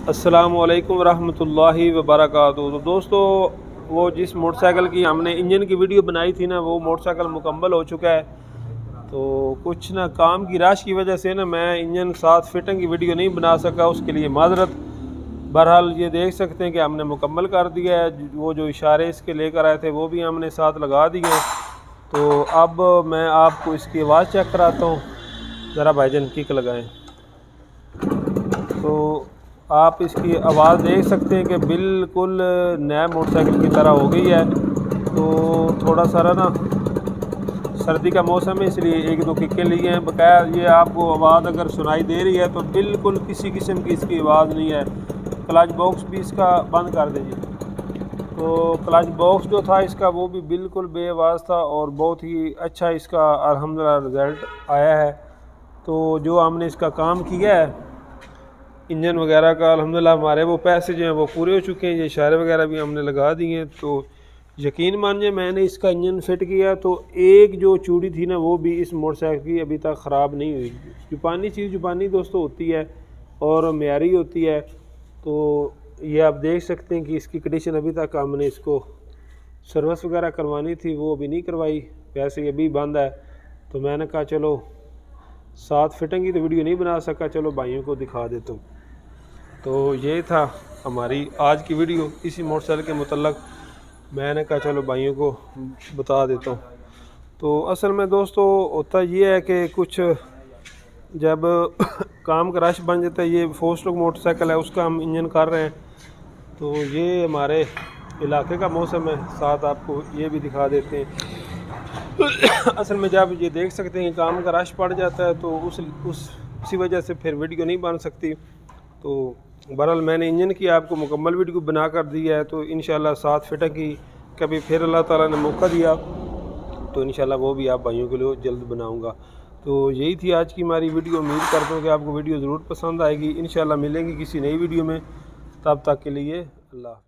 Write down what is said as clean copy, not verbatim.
अस्सलामुअलैकुम रहमतुल्लाहि वबरकातुहू। तो दोस्तों, वो जिस मोटरसाइकिल की हमने इंजन की वीडियो बनाई थी ना, वो मोटरसाइकिल मुकम्मल हो चुका है। तो कुछ ना काम की राश की वजह से ना मैं इंजन साथ फिटिंग की वीडियो नहीं बना सका, उसके लिए माजरत। बहरहाल ये देख सकते हैं कि हमने मुकम्मल कर दिया है। वो जो इशारे इसके लेकर आए थे वो भी हमने साथ लगा दिए। तो अब मैं आपको इसकी आवाज़ चेक कराता हूँ। ज़रा भाईजान किक लगाएं। तो आप इसकी आवाज़ देख सकते हैं कि बिल्कुल नया मोटरसाइकिल की तरह हो गई है। तो थोड़ा सारा ना सर्दी का मौसम है, इसलिए एक दो किक्कें लिए हैं। बकाया ये आपको आवाज़ अगर सुनाई दे रही है तो बिल्कुल किसी किस्म की इसकी आवाज़ नहीं है। क्लच बॉक्स भी इसका बंद कर दीजिए। तो क्लच बॉक्स जो था इसका वो भी बिल्कुल बेआवाज़ था और बहुत ही अच्छा इसका अल्हम्दुलिल्लाह रिज़ल्ट आया है। तो जो हमने इसका काम किया है इंजन वगैरह का, अल्हम्दुलिल्लाह हमारे वो पैसे जो हैं वो पूरे हो चुके हैं। ये इशारे वगैरह भी हमने लगा दिए हैं। तो यकीन मानिए मैंने इसका इंजन फिट किया तो एक जो चूड़ी थी ना वो भी इस मोटरसाइकिल की अभी तक ख़राब नहीं हुई। जुबानी चीज़ जुबानी दोस्तों होती है और मेयारी होती है। तो ये आप देख सकते हैं कि इसकी कंडीशन अभी तक हमने इसको सर्विस वगैरह करवानी थी, वो अभी नहीं करवाई। वैसे ये भी बंद है। तो मैंने कहा चलो साथ फिटिंग की तो वीडियो नहीं बना सका, चलो भाइयों को दिखा देता हूँ। तो ये था हमारी आज की वीडियो इसी मोटरसाइकिल के मुतल्लक। मैंने कहा चलो भाइयों को बता देता हूँ। तो असल में दोस्तों होता ये है कि कुछ जब काम का रश बन जाता है, ये 4 स्ट्रोक मोटरसाइकिल है उसका हम इंजन कर रहे हैं। तो ये हमारे इलाके का मौसम है, साथ आपको ये भी दिखा देते हैं। असल में जब ये देख सकते हैं कि काम का रश पड़ जाता है तो उसी वजह से फिर वीडियो नहीं बन सकती। तो बहरहाल मैंने इंजन की आपको मुकम्मल वीडियो बना कर दिया है। तो इंशाल्लाह साथ फिटिंग की कभी फिर अल्लाह ताला ने मौका दिया तो इंशाल्लाह वो भी आप भाइयों के लिए जल्द बनाऊंगा। तो यही थी आज की हमारी वीडियो। उम्मीद करता हूँ कि आपको वीडियो ज़रूर पसंद आएगी। इंशाल्लाह मिलेंगे किसी नई वीडियो में। तब तक के लिए अल्लाह।